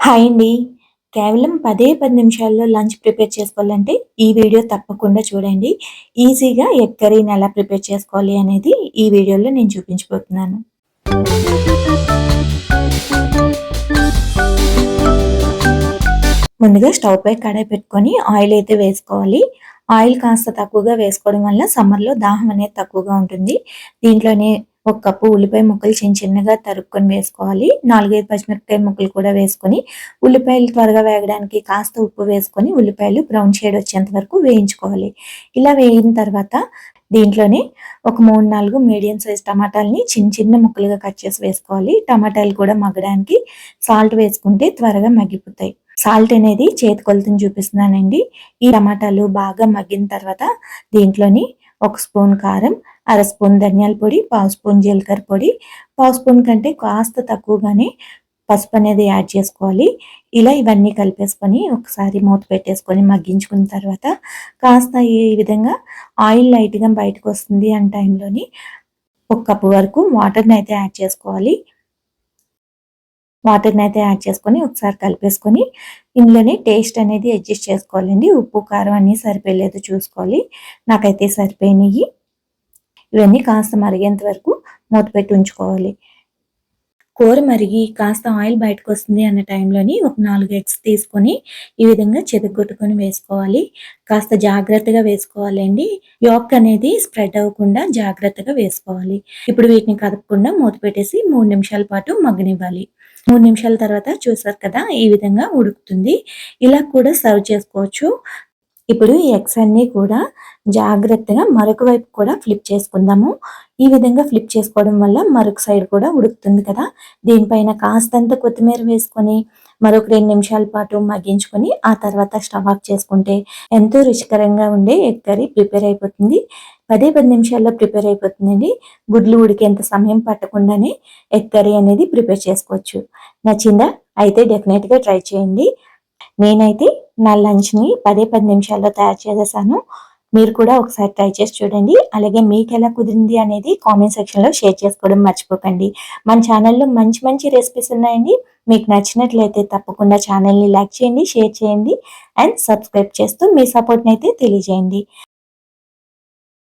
Hi అండి. కేవలం 10 నిమిషాల్లో లంచ్ ప్రిపేర్ చేసుకోవాలంటే ఈ వీడియో తప్పకుండా చూడండి. ఈజీగా ఎగ్ కర్రీని ఎలా ప్రిపేర్ చేసుకోవాలి అనేది ఈ వీడియోలో నేను చూపించబోతున్నాను. ముందుగా స్టవ్ పై కడాయి పెట్టుకొని ఆయిల్ అయితే వేసుకోవాలి. ఆయిల్ కాస్త తక్కువగా వేసుకోవడం వల్ల సమ్మర్‌లో దాహం అనేది తక్కువగా ఉంటుంది. దీంట్లోనే ఒక కప్పు ఉల్లిపాయ ముక్కలు చిన్నగా తరుక్కొని వేసుకోవాలి. 4, 5 పచ్చిమిరపకాయ ముక్కలు కూడా వేసుకొని, ఉల్లిపాయలు త్వరగా వేగడానికి కాస్త ఉప్పు వేసుకొని, ఉల్లిపాయలు బ్రౌన్ షేడ్ వచ్చేంత వరకు వేయించుకోవాలి. ఇలా వేగిన తర్వాత దీంట్లోనే ఒక 3, 4 మీడియం సైజ్ టమాటాలని చిన్న ముక్కలుగా కట్ చేసి వేసుకోవాలి. టమాటాలు కూడా మగ్గడానికి సాల్ట్ వేసుకుంటే త్వరగా మగ్గిపోతాయి. సాల్ట్ అనేది చేతి కొలతని చూపిస్తున్నానండి. ఈ టమాటాలు బాగా మగ్గిన తర్వాత దీంట్లోని 1 స్పూన్ కారం, అర స్పూన్ ధనియాల పొడి, పావు స్పూన్ జీలకర్ర పొడి, పావు స్పూన్ కంటే కాస్త తక్కువగానే పసుపు అనేది యాడ్ చేసుకోవాలి. ఇలా ఇవన్నీ కలిపేసుకొని ఒకసారి మూత పెట్టేసుకొని మగ్గించుకున్న తర్వాత కాస్త ఈ విధంగా ఆయిల్ లైట్‌గా బయటకు వస్తుంది అన్న టైంలోని 1 కప్పు వరకు వాటర్‌ని అయితే యాడ్ చేసుకోవాలి. వాటర్‌ని అయితే యాడ్ చేసుకొని ఒకసారి కలిపేసుకొని ఇందులోనే టేస్ట్ అనేది అడ్జస్ట్ చేసుకోవాలండి. ఉప్పు, కారం అన్నీ సరిపోయలేదో చూసుకోవాలి. నాకైతే సరిపోయినాయి. ఇవన్నీ కాస్త మరిగేంత వరకు మూత పెట్టి ఉంచుకోవాలి. కూర మరిగి కాస్త ఆయిల్ బయటకొస్తుంది అన్న టైంలోని ఒక 4 ఎగ్స్ తీసుకొని ఈ విధంగా చితగ్గొట్టుకొని వేసుకోవాలి. కాస్త జాగ్రత్తగా వేసుకోవాలండి. యాక్ అనేది స్ప్రెడ్ అవ్వకుండా జాగ్రత్తగా వేసుకోవాలి. ఇప్పుడు వీటిని కదపకుండా మూత పెట్టేసి 3 నిమిషాల పాటు మగ్గనివ్వాలి. 3 నిమిషాల తర్వాత చూసారు కదా! ఈ విధంగా ఉడుకుతుంది. ఇలా కూడా సర్వ్ చేసుకోవచ్చు. ఇప్పుడు ఈ ఎగ్స్ అన్నీ కూడా జాగ్రత్తగా మరొక వైపు కూడా ఫ్లిప్ చేసుకుందాము. ఈ విధంగా ఫ్లిప్ చేసుకోవడం వల్ల మరొక సైడ్ కూడా ఉడుకుతుంది కదా! దీనిపైన కాస్తంత కొత్తిమీర వేసుకొని మరొక 2 నిమిషాల పాటు మగ్గించుకొని ఆ తర్వాత స్టవ్ ఆఫ్ చేసుకుంటే ఎంతో రుచికరంగా ఉండే ఎగ్ కర్రీ ప్రిపేర్ అయిపోతుంది. 10 నిమిషాల్లో ప్రిపేర్ అయిపోతుందండి. గుడ్లు ఉడికేంత సమయం పట్టకుండానే ఎగ్ కర్రీ అనేది ప్రిపేర్ చేసుకోవచ్చు. నచ్చిందా? అయితే డెఫినెట్‌గా ట్రై చేయండి. నేనైతే నా లంచ్‌ని 10 నిమిషాల్లో తయారు చేసేసాను. మీరు కూడా ఒకసారి ట్రై చేసి చూడండి. అలాగే మీకెలా కుదిరింది అనేది కామెంట్ సెక్షన్‌లో షేర్ చేసుకోవడం మర్చిపోకండి. మన ఛానల్‌లో మంచి రెసిపీస్ ఉన్నాయండి. మీకు నచ్చినట్లయితే తప్పకుండా ఛానల్‌ని లైక్ చేయండి, షేర్ చేయండి అండ్ సబ్స్క్రైబ్ చేస్తూ మీ సపోర్ట్‌నైతే తెలియజేయండి.